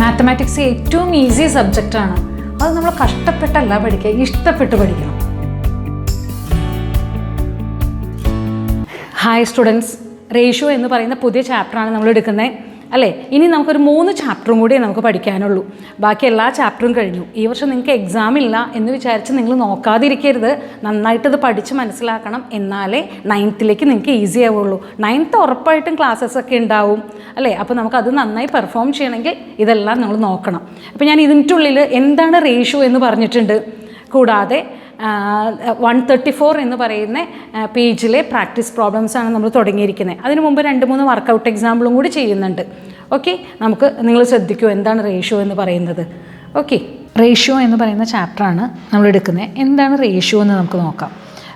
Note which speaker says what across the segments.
Speaker 1: Mathematics ഏറ്റവും easy സബ്ജക്റ്റാണ്. അത് നമ്മൾ കഷ്ടപ്പെട്ടല്ല പഠിക്കുക, ഇഷ്ടപ്പെട്ട് പഠിക്കണം. ഹായ് സ്റ്റുഡൻസ്, റേഷ്യോ എന്ന് പറയുന്ന പുതിയ ചാപ്റ്ററാണ് നമ്മൾ എടുക്കുന്നത് അല്ലേ? ഇനി നമുക്കൊരു 3 ചാപ്റ്ററും കൂടി നമുക്ക് പഠിക്കാനുള്ളൂ. ബാക്കി എല്ലാ ചാപ്റ്ററും കഴിഞ്ഞു. ഈ വർഷം നിങ്ങൾക്ക് എക്സാം ഇല്ല എന്ന് വിചാരിച്ച് നിങ്ങൾ നോക്കാതിരിക്കരുത്. നന്നായിട്ടത് പഠിച്ച് മനസ്സിലാക്കണം. എന്നാലേ 9th നിങ്ങൾക്ക് ഈസി ആവുള്ളൂ. 9th ഉറപ്പായിട്ടും ക്ലാസ്സസ് ഒക്കെ ഉണ്ടാവും അല്ലേ? അപ്പോൾ നമുക്കത് നന്നായി പെർഫോം ചെയ്യണമെങ്കിൽ ഇതെല്ലാം നമ്മൾ നോക്കണം. അപ്പോൾ ഞാൻ ഇതിൻ്റെ ഉള്ളിൽ എന്താണ് റേഷ്യോ എന്ന് പറഞ്ഞിട്ടുണ്ട്. കൂടാതെ 134 എന്ന് പറയുന്ന പേജിലെ പ്രാക്ടീസ് പ്രോബ്ലംസാണ് നമ്മൾ തുടങ്ങിയിരിക്കുന്നത്. അതിന് മുമ്പ് 2-3 വർക്കൗട്ട് എക്സാമ്പിളും കൂടി ചെയ്യുന്നുണ്ട്. ഓക്കെ, നിങ്ങൾ ശ്രദ്ധിക്കൂ എന്താണ് റേഷ്യോ എന്ന് പറയുന്നത്. ഓക്കെ, റേഷ്യോ എന്ന് പറയുന്ന ചാപ്റ്ററാണ് നമ്മൾ എടുക്കുന്നത്. എന്താണ് റേഷ്യോ എന്ന് നമുക്ക് നോക്കാം.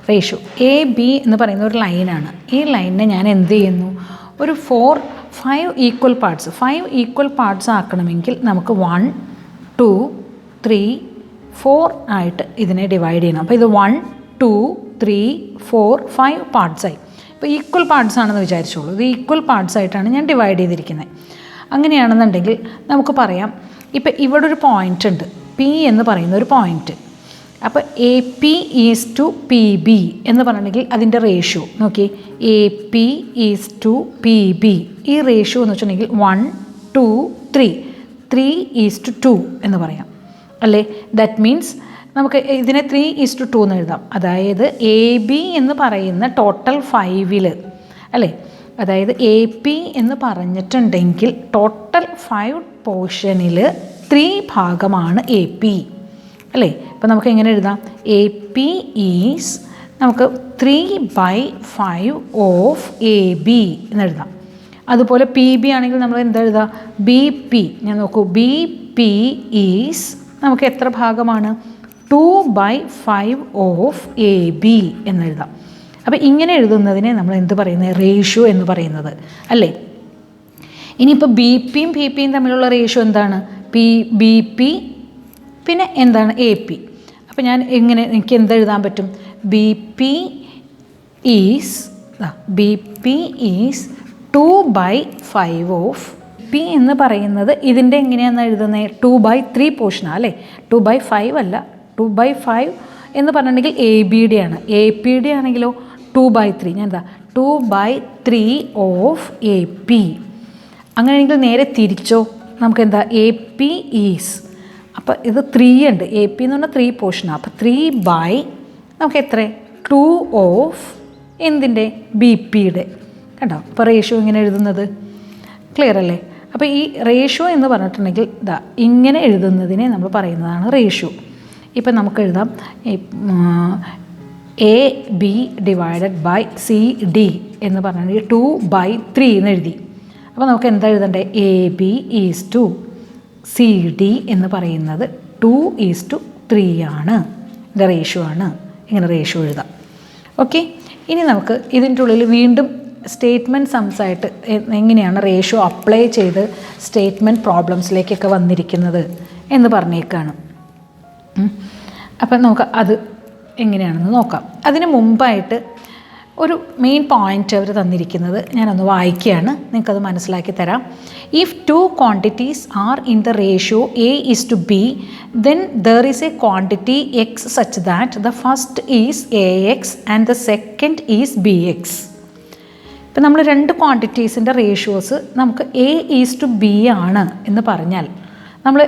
Speaker 1: റേഷ്യോ AB എന്ന് പറയുന്ന ഒരു ലൈനാണ്. ഈ ലൈനിനെ ഞാൻ എന്ത് ചെയ്യുന്നു, ഒരു 5 ഈക്വൽ പാർട്സ് ആക്കണമെങ്കിൽ നമുക്ക് 1, 2, 3, 4 ആയിട്ട് ഇതിനെ ഡിവൈഡ് ചെയ്യണം. അപ്പോൾ ഇത് 1, 2, 3, 4, 5 പാർട്സായി. ഇപ്പോൾ ഈക്വൽ പാർട്സ് ആണെന്ന് വിചാരിച്ചോളൂ. ഇത് ഈക്വൽ പാർട്സ് ആയിട്ടാണ് ഞാൻ ഡിവൈഡ് ചെയ്തിരിക്കുന്നത്. അങ്ങനെയാണെന്നുണ്ടെങ്കിൽ നമുക്ക് പറയാം, ഇപ്പോൾ ഇവിടെ ഒരു പോയിൻ്റ് ഉണ്ട്, P എന്ന് പറയുന്ന ഒരു പോയിൻ്റ്. അപ്പോൾ AP ഈസ് ടു PB എന്ന് പറഞ്ഞിട്ടുണ്ടെങ്കിൽ അതിൻ്റെ റേഷ്യോ നോക്കി, AP ഈസ് ടു PB. ഈ റേഷ്യോ എന്ന് വെച്ചിട്ടുണ്ടെങ്കിൽ 1, 2, 3 ഈസ് ടു 2 എന്ന് പറയാം അല്ലേ? ദാറ്റ് മീൻസ് നമുക്ക് ഇതിനെ 3:2 എന്ന് എഴുതാം. അതായത് AB എന്ന് പറയുന്ന ടോട്ടൽ 5 അല്ലേ? അതായത് AP എന്ന് പറഞ്ഞിട്ടുണ്ടെങ്കിൽ ടോട്ടൽ 5 പോർഷനിൽ 3 ഭാഗമാണ് AP അല്ലേ? അപ്പോൾ നമുക്ക് എങ്ങനെ എഴുതാം, AP ഈസ് നമുക്ക് 3/5 ഓഫ് AB എന്ന് എഴുതാം. അതുപോലെ PB ആണെങ്കിൽ നമ്മൾ എന്താ എഴുതാം, BP. ഞാൻ നോക്കൂ, BP ഈസ് നമുക്ക് എത്ര ഭാഗമാണ്, 2/5 ഓഫ് AB എന്നെഴുതാം. അപ്പോൾ ഇങ്ങനെ എഴുതുന്നതിനെ നമ്മൾ എന്ത് പറയുന്നത്, റേഷ്യോ എന്ന് പറയുന്നത് അല്ലേ? ഇനിയിപ്പോൾ BPയും PPയും തമ്മിലുള്ള റേഷ്യോ എന്താണ്, BP പിന്നെ എന്താണ് AP. അപ്പോൾ ഞാൻ എനിക്ക് എന്തെഴുതാൻ പറ്റും, BP ഈസ് 2/5 ഓഫ് P എന്ന് പറയുന്നത് ഇതിൻ്റെ എങ്ങനെയാണെന്ന് എഴുതുന്നത്, 2/3 പോർഷനാണ് അല്ലേ? 2/5 അല്ല, 2/5 എന്ന് പറഞ്ഞിട്ടുണ്ടെങ്കിൽ AB ആണ്. AP ആണെങ്കിലോ 2/3. ഞാൻ എന്താ 2/3 ഓഫ് AP. അങ്ങനെയാണെങ്കിൽ നേരെ തിരിച്ചോ, നമുക്ക് എന്താ AP ഈസ്, അപ്പോൾ ഇത് 3 ഉണ്ട്, AP എന്ന് പറഞ്ഞാൽ 3 പോർഷനാണ്. അപ്പോൾ 3/ നമുക്ക് എത്ര, 2 ഓഫ് എന്തിൻ്റെ, BPയുടെ. കണ്ടോ? അപ്പോൾ റേഷ്യോ ഇങ്ങനെ എഴുതുന്നത് ക്ലിയർ അല്ലേ? അപ്പോൾ ഈ റേഷ്യോ എന്ന് പറഞ്ഞിട്ടുണ്ടെങ്കിൽ ഇങ്ങനെ എഴുതുന്നതിനെ നമ്മൾ പറയുന്നതാണ് റേഷ്യോ. ഇപ്പം നമുക്ക് എഴുതാം AB ഡിവൈഡഡ് ബൈ CD എന്ന് പറഞ്ഞിട്ടുണ്ടെങ്കിൽ 2/3 എന്ന് എഴുതി. അപ്പോൾ നമുക്ക് എന്താ എഴുതണ്ടേ, AB ഈസ് ടു CD എന്ന് പറയുന്നത് 2:3 ആണ്. ഇത് റേഷ്യോ ആണ്. ഇങ്ങനെ റേഷ്യോ എഴുതാം. ഓക്കെ, ഇനി നമുക്ക് ഇതിൻ്റെ ഉള്ളിൽ വീണ്ടും സ്റ്റേറ്റ്മെൻറ്റ് സംസായിട്ട് എങ്ങനെയാണ് റേഷ്യോ അപ്ലൈ ചെയ്ത് സ്റ്റേറ്റ്മെൻറ്റ് പ്രോബ്ലംസിലേക്കൊക്കെ വന്നിരിക്കുന്നത് എന്ന് പറഞ്ഞേക്കാണ്. അപ്പം നമുക്ക് അത് എങ്ങനെയാണെന്ന് നോക്കാം. അതിന് മുമ്പായിട്ട് ഒരു മെയിൻ പോയിൻ്റ് അവർ തന്നിരിക്കുന്നത് ഞാനൊന്ന് വായിക്കുകയാണ്, നിങ്ങൾക്കത് മനസ്സിലാക്കി തരാം. If 2 quantities are in the ratio A:B, then there is a quantity X such that the first is AX and the second is BX. ഇപ്പം നമ്മൾ 2 ക്വാണ്ടിറ്റീസിൻ്റെ റേഷ്യോസ് നമുക്ക് A:B ആണ് എന്ന് പറഞ്ഞാൽ നമ്മൾ,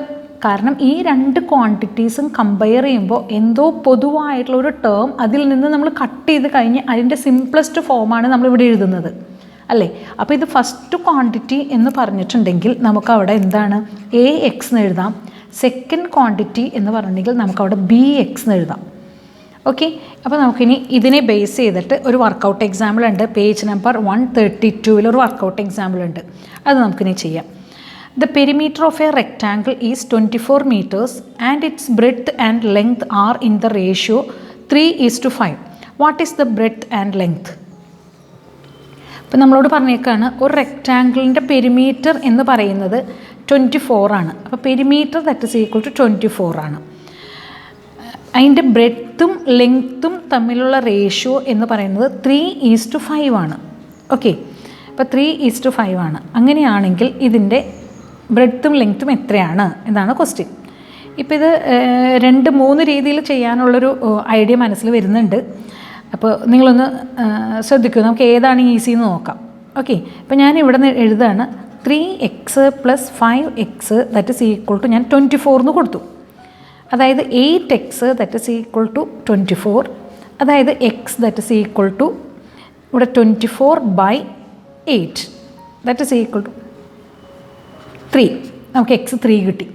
Speaker 1: കാരണം ഈ 2 ക്വാണ്ടിറ്റീസും കമ്പയർ ചെയ്യുമ്പോൾ എന്തോ പൊതുവായിട്ടുള്ളൊരു ടേം അതിൽ നിന്ന് നമ്മൾ കട്ട് ചെയ്ത് കഴിഞ്ഞ് അതിൻ്റെ സിംപ്ലസ്റ്റ് ഫോമാണ് നമ്മളിവിടെ എഴുതുന്നത് അല്ലേ? അപ്പോൾ ഇത് ഫസ്റ്റ് ക്വാണ്ടിറ്റി എന്ന് പറഞ്ഞിട്ടുണ്ടെങ്കിൽ നമുക്ക് അവിടെ എന്താണ്, AX എന്ന് എഴുതാം. സെക്കൻഡ് ക്വാണ്ടിറ്റി എന്ന് പറഞ്ഞിട്ടുണ്ടെങ്കിൽ നമുക്കവിടെ BX എന്ന് എഴുതാം. ഓക്കെ, അപ്പോൾ നമുക്കിനി ഇതിനെ ബേസ് ചെയ്തിട്ട് ഒരു വർക്കൗട്ട് എക്സാമ്പിൾ ഉണ്ട്. പേജ് നമ്പർ 132 ഒരു വർക്കൗട്ട് എക്സാമ്പിൾ ഉണ്ട്, അത് നമുക്കിനി ചെയ്യാം. The perimeter of a rectangle is 24 meters and its breadth and length are in the ratio 3:5. What is the breadth and length? ഇപ്പം നമ്മളോട് പറഞ്ഞേക്കാണ് ഒരു റെക്റ്റാങ്കിളിൻ്റെ പെരിമീറ്റർ എന്ന് പറയുന്നത് 24 ആണ്. അപ്പോൾ perimeter that is equal to 24 ആണ്. അതിൻ്റെ ബ്രെഡ്ത്തും ലെങ്ത്തും തമ്മിലുള്ള റേഷ്യോ എന്ന് പറയുന്നത് 3:5 ആണ്. ഓക്കെ, അപ്പോൾ 3:5 ആണ്. അങ്ങനെയാണെങ്കിൽ ഇതിൻ്റെ ബ്രെഡ്ത്തും ലെങ്ത്തും എത്രയാണ് എന്നാണ് ക്വസ്റ്റ്യൻ. ഇപ്പോൾ ഇത് 2-3 രീതിയിൽ ചെയ്യാനുള്ളൊരു ഐഡിയ മനസ്സിൽ വരുന്നുണ്ട്. അപ്പോൾ നിങ്ങളൊന്ന് ശ്രദ്ധിക്കൂ, നമുക്ക് ഏതാണ് ഈസി എന്ന് നോക്കാം. ഓക്കെ, ഇപ്പോൾ ഞാൻ ഇവിടെ നിന്ന് എഴുതാണ് 3x + 5x that is equal to ഞാൻ 24 എന്ന് കൊടുത്തു. അതായത് 8x that is equal to 24. അതായത് x that is equal to ഇവിടെ 24/8 ദാറ്റ് ഈസ് ഈക്വൾ ടു 3. നമുക്ക് x 3 കിട്ടി.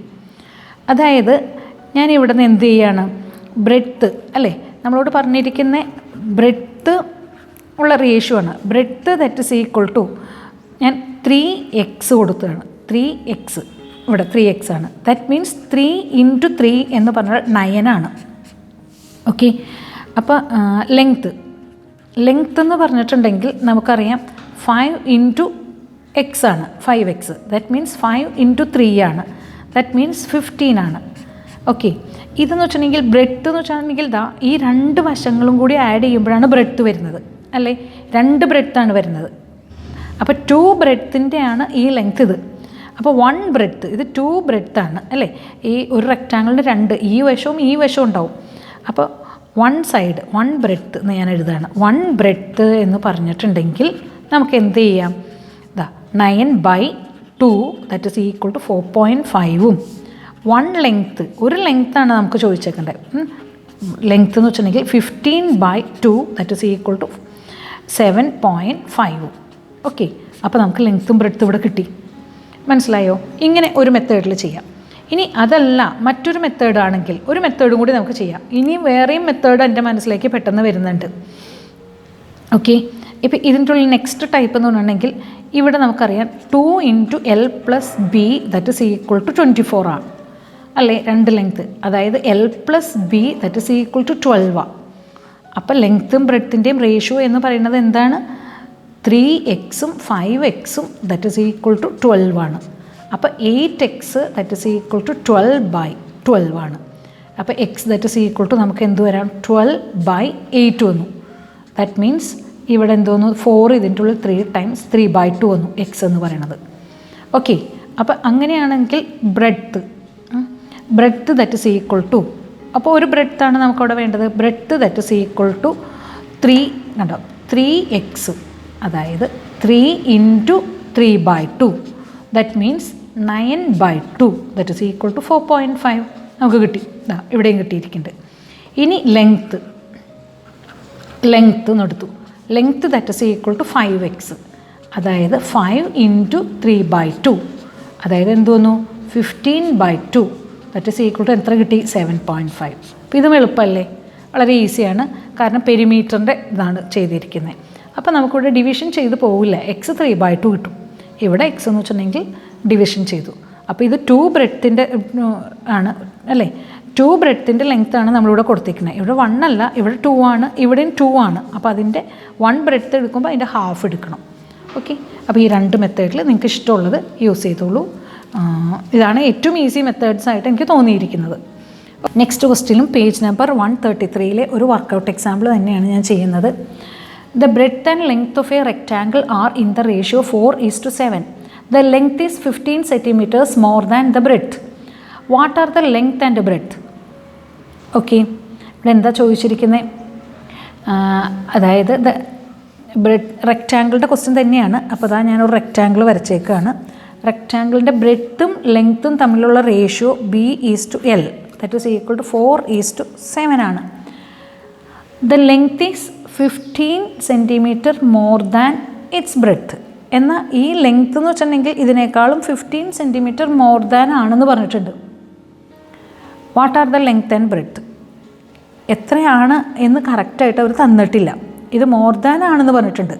Speaker 1: അതായത് ഞാൻ ഇവിടെ നിന്ന് എന്ത് ചെയ്യാണ്, ബ്രെഡ്ത്ത് അല്ലേ, നമ്മളോട് പറഞ്ഞിരിക്കുന്ന ബ്രെഡ്ത്ത് ഉള്ള റേഷ്യോ ആണ്. Breadth that is equal to ഞാൻ 3x കൊടുത്തതാണ്. 3x ഇവിടെ 3x ആണ്. ദാറ്റ് മീൻസ് 3 × 3 എന്ന് പറഞ്ഞാൽ 9 ആണ്. ഓക്കെ, അപ്പോൾ ലെങ്ത്ത് എന്ന് പറഞ്ഞിട്ടുണ്ടെങ്കിൽ നമുക്കറിയാം 5 × x ആണ്, 5x. ദാറ്റ് മീൻസ് 5 × 3 ആണ്. ദാറ്റ് മീൻസ് 15 ആണ്. ഓക്കെ, ഇതെന്ന് വെച്ചിട്ടുണ്ടെങ്കിൽ ബ്രെഡ്ത്ത് എന്ന് വെച്ചിട്ടുണ്ടെങ്കിൽ ഈ 2 വശങ്ങളും കൂടി ആഡ് ചെയ്യുമ്പോഴാണ് ബ്രെഡ്ത്ത് വരുന്നത് അല്ലേ, 2 ബ്രെഡ്ത്താണ് വരുന്നത്. അപ്പോൾ 2 ബ്രെഡ്ത്തിൻ്റെ ആണ് ഈ ലെങ്ത്ത് ഇത്. അപ്പോൾ 1 ബ്രെഡ്ത്ത്, ഇത് 2 ബ്രെഡ്ത്താണ് അല്ലേ. ഈ ഒരു റെക്റ്റാങ്കിളിന് 2 ഈ വശവും ഈ വശവും ഉണ്ടാവും. അപ്പോൾ 1 സൈഡ് 1 ബ്രെഡ്ത്ത് എന്ന് ഞാൻ എഴുതാണ്. 1 ബ്രെഡ്ത്ത് എന്ന് പറഞ്ഞിട്ടുണ്ടെങ്കിൽ നമുക്ക് എന്ത് ചെയ്യാം, 9/2 ദാറ്റ് ഈസ് ഈക്വൾ ടു 4.5ഉം 1 ലെങ്ത്ത്, ഒരു ലെങ്ത്താണ് നമുക്ക് ചോദിച്ചേക്കേണ്ടത്. ലെങ്ത്ത് എന്ന് വെച്ചിട്ടുണ്ടെങ്കിൽ 15/2 ദാറ്റ് ഈസ് ഈക്വൾ ടു 7.5ഉം. ഓക്കെ, അപ്പോൾ നമുക്ക് ലെങ്ത്തും ബ്രെഡ്ത്തും ഇവിടെ കിട്ടി. മനസ്സിലായോ? ഇങ്ങനെ ഒരു മെത്തേഡിൽ ചെയ്യാം. ഇനി അതല്ല മറ്റൊരു മെത്തേഡാണെങ്കിൽ ഒരു മെത്തേഡും കൂടി നമുക്ക് ചെയ്യാം. ഇനി വേറെയും മെത്തേഡ് എൻ്റെ മനസ്സിലേക്ക് പെട്ടെന്ന് വരുന്നുണ്ട്. ഓക്കെ, ഇപ്പോൾ ഇതിൻ്റെ ഉള്ളിൽ നെക്സ്റ്റ് ടൈപ്പ് എന്ന് പറഞ്ഞിട്ടുണ്ടെങ്കിൽ ഇവിടെ നമുക്കറിയാം 2 × L + B that is equal to 24 ആണ് അല്ലേ, 2 ലെങ്ത്ത്. അതായത് L + B that is equal to 12 ആണ്. അപ്പോൾ ലെങ്ത്തും ബ്രെഡ്ത്തിൻ്റെയും റേഷ്യോ എന്ന് പറയുന്നത് എന്താണ്, 3x 5x that is equal to 12 ആണ്. അപ്പോൾ 8x that is equal to 12/12 ആണ്. അപ്പോൾ x that is equal to നമുക്ക് എന്ത് വരാം, 12/8 വന്നു. ദാറ്റ് മീൻസ് ഇവിടെ എന്തോന്നു 4 ഇതിൻ്റെ ഉള്ളിൽ 3 × 3/2 വന്നു x എന്ന് പറയണത്. ഓക്കെ, അപ്പോൾ അങ്ങനെയാണെങ്കിൽ breadth that is equal to, അപ്പോൾ ഒരു ബ്രെഡ്ത്താണ് നമുക്കവിടെ വേണ്ടത്. Breadth that is equal to 3 കണ്ടോ 3x, അതായത് 3 × 3/2 that means 9/2 that is equal to 4.5 നമുക്ക് കിട്ടി. ഇവിടെയും കിട്ടിയിരിക്കുന്നുണ്ട്. ഇനി ലെങ്ത്ത് എന്നെടുത്തു. Length that is equal to 5x, അതായത് 5 × 3/2 അതായത് എന്ത് വന്നു 15/2 ദാറ്റ് ഈസ് ഈക്വൾ ടു എത്ര കിട്ടി, 7.5. അപ്പോൾ ഇതും എളുപ്പമല്ലേ, വളരെ ഈസിയാണ്. കാരണം പെരിമീറ്ററിൻ്റെ ഇതാണ് ചെയ്തിരിക്കുന്നത്. അപ്പോൾ നമുക്കിവിടെ ഡിവിഷൻ ചെയ്ത് പോവില്ല, x 3/2 കിട്ടും. ഇവിടെ x എന്ന് വെച്ചിട്ടുണ്ടെങ്കിൽ ഡിവിഷൻ ചെയ്തു. അപ്പോൾ ഇത് 2 ബ്രെഡ്ത്തിൻ്റെ ആണ് അല്ലേ, 2 ബ്രെഡ്ത്തിൻ്റെ ലെങ്ത്താണ് നമ്മളിവിടെ കൊടുത്തിരിക്കുന്നത്. ഇവിടെ 1 അല്ല, ഇവിടെ 2 ആണ്, ഇവിടെയും 2 ആണ്. അപ്പോൾ അതിൻ്റെ 1 ബ്രെഡ്ത്ത് എടുക്കുമ്പോൾ അതിൻ്റെ ഹാഫ് എടുക്കണം. ഓക്കെ, അപ്പോൾ ഈ 2 മെത്തേഡിൽ നിങ്ങൾക്ക് ഇഷ്ടമുള്ളത് യൂസ് ചെയ്തോളൂ. ഇതാണ് ഏറ്റവും ഈസി മെത്തേഡ്സ് ആയിട്ട് എനിക്ക് തോന്നിയിരിക്കുന്നത്. നെക്സ്റ്റ് ക്വസ്റ്റ്യനും പേജ് നമ്പർ 133 ഒരു വർക്കൗട്ട് എക്സാമ്പിൾ തന്നെയാണ് ഞാൻ ചെയ്യുന്നത്. The breadth and length of a rectangle are in the ratio 4:7. The length is 15 centimeters more than the breadth. What are the length and breadth? Okay, ഇവിടെ എന്താ ചോദിച്ചിരിക്കുന്നത്, അതായത് റെക്റ്റാങ്കിളിൻ്റെ question തന്നെയാണ്. അപ്പോൾ അതാ ഞാനൊരു റെക്റ്റാങ്കിൾ വരച്ചേക്കാണ്. റെക്റ്റാങ്കിളിൻ്റെ ബ്രെഡ്ത്തും ലെങ്ത്തും തമ്മിലുള്ള ratio B/L that is equal to 4:7 ആണ്. The length is 15 centimetre more than its breadth. എന്നാൽ ഈ ലെങ്ത്ത് എന്ന് വെച്ചിട്ടുണ്ടെങ്കിൽ ഇതിനേക്കാളും 15 സെൻറ്റിമീറ്റർ മോർ ദാൻ ആണെന്ന് പറഞ്ഞിട്ടുണ്ട്. What are the length and breadth, എത്രയാണ് എന്ന് കറക്റ്റായിട്ട് അവർ തന്നിട്ടില്ല. ഇത് മോർ ദാൻ ആണെന്ന് പറഞ്ഞിട്ടുണ്ട്.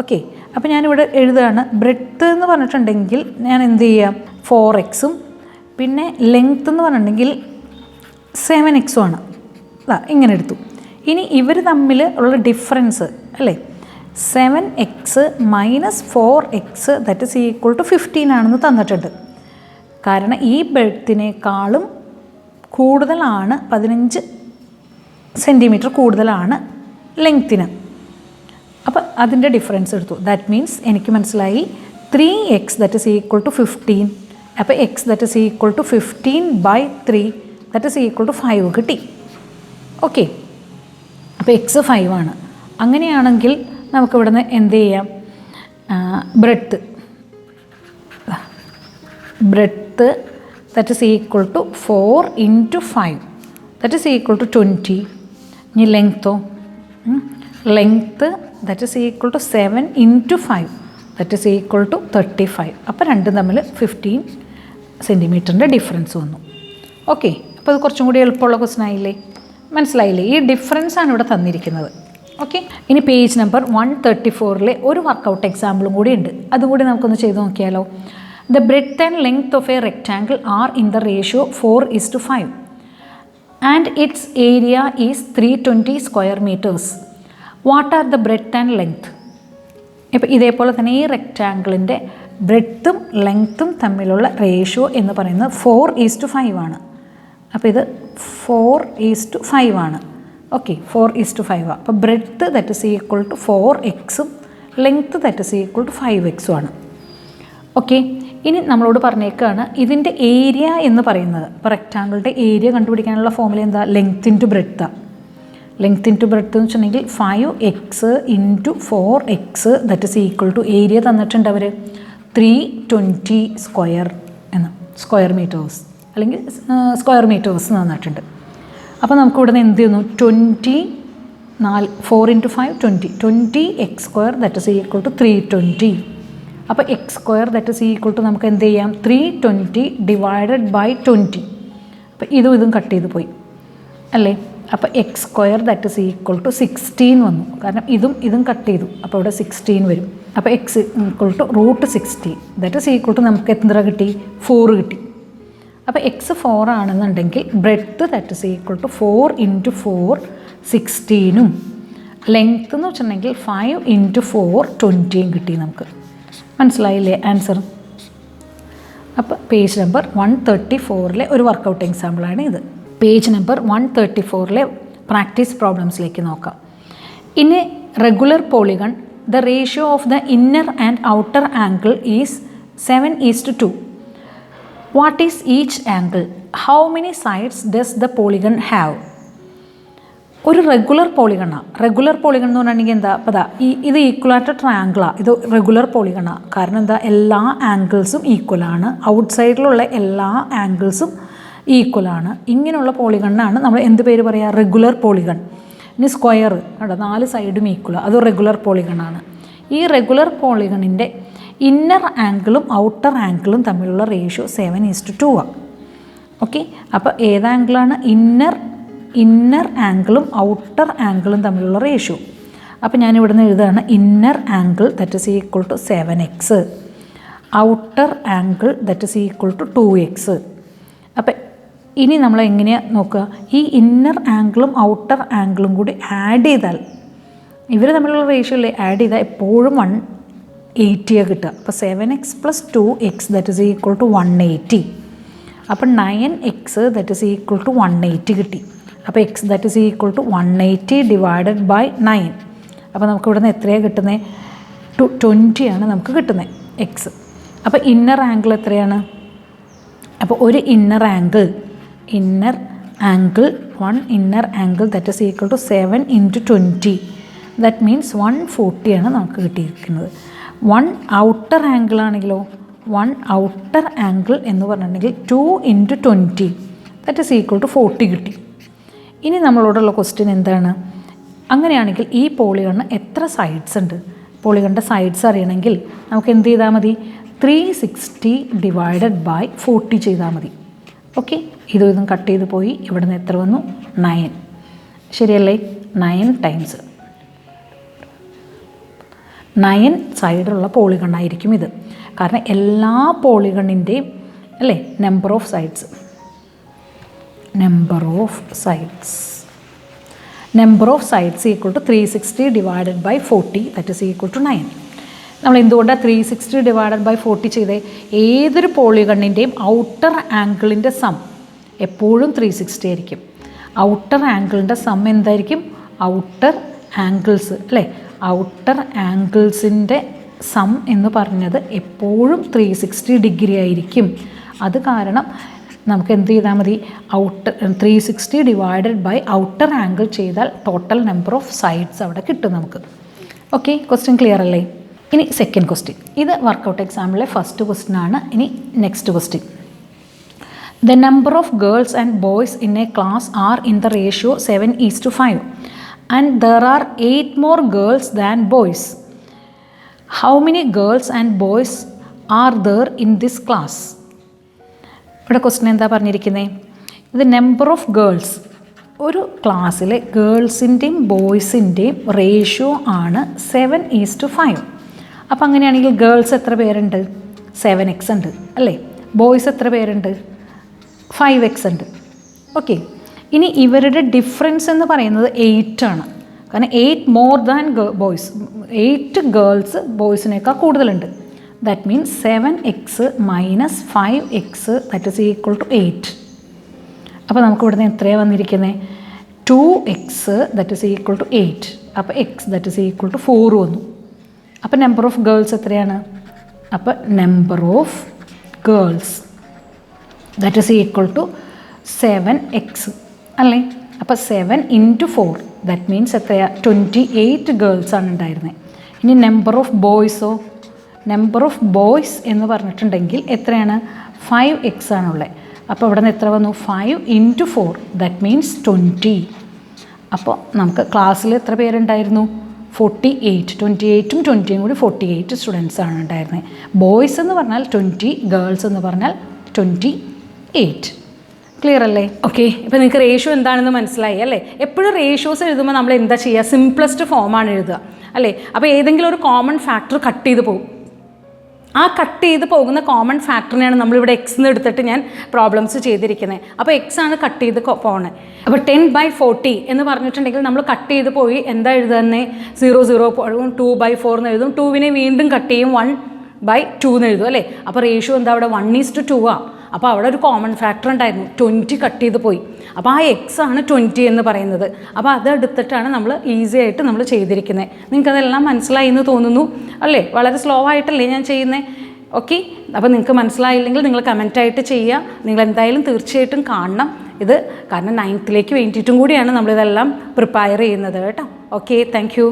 Speaker 1: ഓക്കെ, അപ്പോൾ ഞാനിവിടെ എഴുതുകയാണ്. ബ്രെഡ്ത്ത് എന്ന് പറഞ്ഞിട്ടുണ്ടെങ്കിൽ ഞാൻ എന്ത് ചെയ്യാം, 4x പിന്നെ ലെങ്ത്ത് എന്ന് പറഞ്ഞിട്ടുണ്ടെങ്കിൽ 7x ആണ്. ഇങ്ങനെ എടുത്തു. ഇനി ഇവർ തമ്മിൽ ഉള്ള ഡിഫറൻസ് അല്ലേ, 7x - 4x that is equal to 15 ആണെന്ന് തന്നിട്ടുണ്ട്. കാരണം ഈ ബ്രെഡ്ത്തിനേക്കാളും കൂടുതലാണ്, 15 സെൻറ്റിമീറ്റർ കൂടുതലാണ് ലെങ്ത്തിന്. അപ്പോൾ അതിൻ്റെ ഡിഫറൻസ് എടുത്തു. ദാറ്റ് മീൻസ് എനിക്ക് മനസ്സിലായി 3x that is equal to 15 അപ്പോൾ x that is equal to 15/3 that is equal to 5 കിട്ടി. ഓക്കെ, അപ്പോൾ എക്സ് 5 ആണ്. അങ്ങനെയാണെങ്കിൽ നമുക്ക് ഇവിടുന്ന് എന്ത് ചെയ്യാം, breadth that is equal to 4 × 5 that is equal to 20. ഇനി ലെങ്ത്തോ, length that is equal to 7 × 5 that is equal to 35. അപ്പോൾ രണ്ടും തമ്മിൽ 15 സെൻറ്റിമീറ്ററിൻ്റെ ഡിഫറൻസ് വന്നു. ഓക്കെ, അപ്പോൾ അത് കുറച്ചും കൂടി എളുപ്പമുള്ള ക്വസ്റ്റൻ ആയില്ലേ, മനസ്സിലായില്ലേ? ഈ ഡിഫറൻസാണ് ഇവിടെ തന്നിരിക്കുന്നത്. ഓക്കെ, ഇനി പേജ് നമ്പർ 134 ഒരു വർക്കൗട്ട് എക്സാമ്പിളും കൂടി ഉണ്ട്, അതും കൂടി നമുക്കൊന്ന് ചെയ്ത് നോക്കിയാലോ. The breadth and length of a rectangle are in the ratio 4:5 and its area is 320 square metres. What are the breadth and length? ഇപ്പോൾ ഇതേപോലെ തന്നെ ഈ റെക്റ്റാങ്കിളിൻ്റെ ബ്രെഡ്ത്തും ലെങ്ത്തും തമ്മിലുള്ള റേഷ്യോ എന്ന് പറയുന്നത് 4:5 ആണ്. അപ്പോൾ ഇത് 4:5 ആണ്. ഓക്കെ, 4:5. അപ്പോൾ breadth that is equal to 4x length that is equal to 5x ആണ്. ഓക്കെ, ഇനി നമ്മളോട് പറഞ്ഞേക്കാണ് ഇതിൻ്റെ ഏരിയ എന്ന് പറയുന്നത്. ഇപ്പോൾ റെക്റ്റാങ്കിളുടെ ഏരിയ കണ്ടുപിടിക്കാനുള്ള ഫോർമുല എന്താ? ലെങ്ത്ത് ഇൻറ്റു ബ്രെഡ്ത്താണ്. ലെങ്ത്ത് ഇൻറ്റു ബ്രെഡ്ത്ത് എന്ന് വെച്ചിട്ടുണ്ടെങ്കിൽ 5x × 4x that is equal to area തന്നിട്ടുണ്ട് അവർ 320 സ്ക്വയർ മീറ്റേഴ്സ് അല്ലെങ്കിൽ സ്ക്വയർ മീറ്റേഴ്സ് തന്നിട്ടുണ്ട്. അപ്പോൾ നമുക്ക് ഇവിടെ നിന്ന് എന്ത് ചെയ്യുന്നു, 4 × 5 20x² that is equal to 320. അപ്പോൾ x² that is equal to നമുക്ക് എന്ത് ചെയ്യാം, 320 / 20. അപ്പോൾ ഇതും കട്ട് ചെയ്ത് പോയി അല്ലേ. അപ്പോൾ x² that is equal to 16 വന്നു, കാരണം ഇതും കട്ട് ചെയ്തു. അപ്പോൾ ഇവിടെ 16 വരും. അപ്പോൾ x equal to √16 that is equal to നമുക്ക് എത്ര കിട്ടി, 4 കിട്ടി. അപ്പോൾ x 4 ആണെന്നുണ്ടെങ്കിൽ breadth that is equal to 4 × 4 16ഉം ലെങ്ത്ത് എന്ന് വെച്ചിട്ടുണ്ടെങ്കിൽ 5 × 4 20ഉം കിട്ടി നമുക്ക്. മനസ്സിലായില്ലേ ആൻസർ? അപ്പോൾ പേജ് നമ്പർ 134 ഒരു വർക്കൗട്ട് എക്സാമ്പിളാണ് ഇത്. പേജ് നമ്പർ 134 പ്രാക്ടീസ് പ്രോബ്ലംസിലേക്ക് നോക്കാം. In A regular polygon the ratio of the inner and outer angle is 7:2. What is each angle? How many sides does the polygon have? ഒരു regular പോളിഗണാണ്. Regular polygon എന്ന് പറഞ്ഞിട്ടുണ്ടെങ്കിൽ എന്താ, അപ്പോൾ ഇത് ഈക്വലായിട്ട് ട്രയാങ്കിളാണ്. ഇത് റെഗുലർ പോളിഗണാണ്. കാരണം എന്താ, എല്ലാ ആംഗിൾസും ഈക്വലാണ്, ഔട്ട്സൈഡിലുള്ള എല്ലാ ആംഗിൾസും ഈക്വലാണ്. ഇങ്ങനെയുള്ള പോളിഗണിനാണ് നമ്മൾ എന്ത് പേര് പറയുക, റെഗുലർ പോളിഗൺ. ഇനി സ്ക്വയർ കണ്ടോ, 4 സൈഡും ഈക്വൽ, അത് റെഗുലർ പോളിഗണാണ്. ഈ റെഗുലർ പോളിഗണിൻ്റെ ഇന്നർ ആംഗിളും ഔട്ടർ ആംഗിളും തമ്മിലുള്ള റേഷ്യോ 7:2 ആണ്. ഓക്കെ, അപ്പോൾ ഏത് ആംഗിളാണ്? ഇന്നർ ആംഗിളും ഔട്ടർ ആംഗിളും തമ്മിലുള്ള റേഷ്യോ. അപ്പോൾ ഞാൻ ഇവിടുന്ന് എഴുതുകയാണ് inner angle that is equal to 7x, outer angle that is equal to 2x. അപ്പം ഇനി നമ്മൾ എങ്ങനെയാണ് നോക്കുക, ഈ ഇന്നർ ആംഗിളും ഔട്ടർ ആംഗിളും കൂടി ആഡ് ചെയ്താൽ, ഇവർ തമ്മിലുള്ള റേഷ്യോ അല്ലേ, ആഡ് ചെയ്താൽ എപ്പോഴും 180 കിട്ടുക. അപ്പോൾ 7x + 2x that is equal to 180. അപ്പം 9x that is equal to 180 കിട്ടി. അപ്പോൾ x that is equal to 180 / 9. അപ്പോൾ നമുക്ക് ഇവിടെ നിന്ന് എത്രയാണ് കിട്ടുന്നത്, 20 ആണ് നമുക്ക് കിട്ടുന്നത് x. അപ്പോൾ ഇന്നർ ആംഗിൾ എത്രയാണ്? അപ്പോൾ ഒരു inner angle one inner angle that is equal to 7 × 20 that means 140 ആണ് നമുക്ക് കിട്ടിയിരിക്കുന്നത്. 1 ഔട്ടർ ആംഗിൾ ആണെങ്കിലോ, 1 ഔട്ടർ ആംഗിൾ എന്ന് പറഞ്ഞിട്ടുണ്ടെങ്കിൽ 2 × 20 ദറ്റ് ഇസ് ഈക്വൽ ടു 40 കിട്ടി. ഇനി നമ്മളോടുള്ള ക്വസ്റ്റ്യൻ എന്താണ്, അങ്ങനെയാണെങ്കിൽ ഈ പോളിഗണിന് എത്ര സൈഡ്സ് ഉണ്ട്? പോളിഗണിൻ്റെ സൈഡ്സ് അറിയണമെങ്കിൽ നമുക്ക് എന്ത് ചെയ്താൽ മതി, 360 / 40 ചെയ്താൽ മതി. ഓക്കെ, ഇതും കട്ട് ചെയ്ത് പോയി. ഇവിടെ നിന്ന് എത്ര വന്നു, 9. ശരിയല്ലേ? 9 ടൈംസ് 9 സൈഡുള്ള പോളിഗണായിരിക്കും ഇത്. കാരണം എല്ലാ പോളിഗണിൻ്റെയും അല്ലേ number of sides equal to 360 / 40 that is equal to 9. നമ്മൾ എന്തുകൊണ്ടാണ് 360 / 40 ചെയ്തേ? ഏതൊരു പോളിഗണിൻ്റെയും ഔട്ടർ ആംഗിളിൻ്റെ സം എപ്പോഴും 360 ആയിരിക്കും. ഔട്ടർ ആംഗിളിൻ്റെ സം എന്തായിരിക്കും? ഔട്ടർ ആംഗിൾസ് അല്ലേ, ഔട്ടർ ആംഗിൾസിൻ്റെ സം എന്ന് പറഞ്ഞത് എപ്പോഴും 360 ഡിഗ്രി ആയിരിക്കും. അത് കാരണം നമുക്ക് എന്ത് ചെയ്താൽ മതി, outer 360 divided by outer angle ചെയ്താൽ ടോട്ടൽ നമ്പർ ഓഫ് സൈഡ്സ് അവിടെ കിട്ടും നമുക്ക്. ഓക്കെ, ക്വസ്റ്റ്യൻ ക്ലിയർ അല്ലേ? ഇനി സെക്കൻഡ് ക്വസ്റ്റ്യൻ, ഇത് വർക്കൗട്ട് എക്സാമിലെ ഫസ്റ്റ് ക്വസ്റ്റ്യൻ ആണ്. ഇനി next question, the number of girls and boys in a class are in the ratio 7:5 and there are 8 more girls than boys. How many girls and boys are there in this class? ഇവിടെ question എന്താ പറഞ്ഞിരിക്കുന്നത്? ഇത് number of girls, ഒരു ക്ലാസ്സിലെ ഗേൾസിൻ്റെയും ബോയ്സിൻ്റെയും ratio ആണ് 7:5. അപ്പോൾ അങ്ങനെയാണെങ്കിൽ girls എത്ര പേരുണ്ട്? 7x ഉണ്ട് അല്ലേ? ബോയ്സ് എത്ര പേരുണ്ട്? 5x ഉണ്ട്. ഓക്കെ, ഇനി ഇവരുടെ ഡിഫറൻസ് എന്ന് പറയുന്നത് 8 ആണ്. കാരണം 8 മോർ ദാൻ ബോയ്സ്, 8 ഗേൾസ് ബോയ്സിനേക്കാൾ കൂടുതലുണ്ട്. That means 7x minus 5x that is equal to 8. അപ്പോൾ നമുക്ക് ഇവിടുന്ന് എത്രയാണ് വന്നിരിക്കുന്നത്? 2x that is equal to 8. അപ്പോൾ x that is equal to 4 വന്നു. അപ്പോൾ നമ്പർ ഓഫ് ഗേൾസ് എത്രയാണ്? അപ്പോൾ number of girls that is equal to 7x അല്ലേ? അപ്പോൾ 7 × 4 ദാറ്റ് മീൻസ് എത്രയാണ്? 28 ഗേൾസാണ് ഉണ്ടായിരുന്നത്. ഇനി നമ്പർ ഓഫ് ബോയ്സോ? നമ്പർ ഓഫ് ബോയ്സ് എന്ന് പറഞ്ഞിട്ടുണ്ടെങ്കിൽ എത്രയാണ്? 5x ആണുള്ളത്. അപ്പോൾ ഇവിടെ നിന്ന് എത്ര വന്നു? 5 × 4 ദാറ്റ് മീൻസ് 20. അപ്പോൾ നമുക്ക് ക്ലാസ്സിൽ എത്ര പേരുണ്ടായിരുന്നു? 48. 28ഉം 20യും കൂടി 48 സ്റ്റുഡൻസ് ആണ് ഉണ്ടായിരുന്നത്. ബോയ്സ് എന്ന് പറഞ്ഞാൽ 20, ഗേൾസ് എന്ന് പറഞ്ഞാൽ 28. ക്ലിയർ അല്ലേ? ഓക്കെ, ഇപ്പോൾ നിങ്ങൾക്ക് റേഷ്യോ എന്താണെന്ന് മനസ്സിലായി അല്ലേ? എപ്പോഴും റേഷ്യോസ് എഴുതുമ്പോൾ നമ്മൾ എന്താ ചെയ്യുക? സിംപ്ലസ്റ്റ് ഫോമാണ് എഴുതുക അല്ലേ? അപ്പോൾ ഏതെങ്കിലും ഒരു കോമൺ ഫാക്ടർ കട്ട് ചെയ്ത് പോകും. ആ കട്ട് ചെയ്ത് പോകുന്ന കോമൺ ഫാക്ടറിനെയാണ് നമ്മളിവിടെ എക്സ് എന്ന് എടുത്തിട്ട് ഞാൻ പ്രോബ്ലംസ് ചെയ്തിരിക്കുന്നത്. അപ്പോൾ എക്സ് ആണ് കട്ട് ചെയ്ത് പോകുന്നത്. അപ്പോൾ 10/40 എന്ന് പറഞ്ഞിട്ടുണ്ടെങ്കിൽ നമ്മൾ കട്ട് ചെയ്ത് പോയി എന്താ എഴുതുന്നത്? 0 2/4 എന്ന് എഴുതും. 2വിനെ വീണ്ടും കട്ട് ചെയ്യും 1/2 എന്ന് എഴുതും അല്ലേ? അപ്പോൾ റേഷ്യോ എന്താ അവിടെ? 1:2 ആ. അപ്പോൾ അവിടെ ഒരു കോമൺ ഫാക്ടർ ഉണ്ടായിരുന്നു, 20 കട്ട് ചെയ്ത് പോയി. അപ്പോൾ ആ എക്സ് ആണ് 20 എന്ന് പറയുന്നത്. അപ്പോൾ അതെടുത്തിട്ടാണ് നമ്മൾ ഈസി ആയിട്ട് നമ്മൾ ചെയ്തിരിക്കുന്നത്. നിങ്ങൾക്കതെല്ലാം മനസ്സിലായി എന്ന് തോന്നുന്നു അല്ലേ? വളരെ സ്ലോ ആയിട്ടല്ലേ ഞാൻ ചെയ്യുന്നത്? ഓക്കെ, അപ്പോൾ നിങ്ങൾക്ക് മനസ്സിലായില്ലെങ്കിൽ നിങ്ങൾ കമൻറ്റായിട്ട് ചെയ്യുക. നിങ്ങൾ എന്തായാലും തീർച്ചയായിട്ടും കാണണം ഇത്, കാരണം 9th വേണ്ടിയിട്ടും കൂടിയാണ് നമ്മളിതെല്ലാം പ്രിപ്പയർ ചെയ്യുന്നത് കേട്ടോ. Okay, thank you.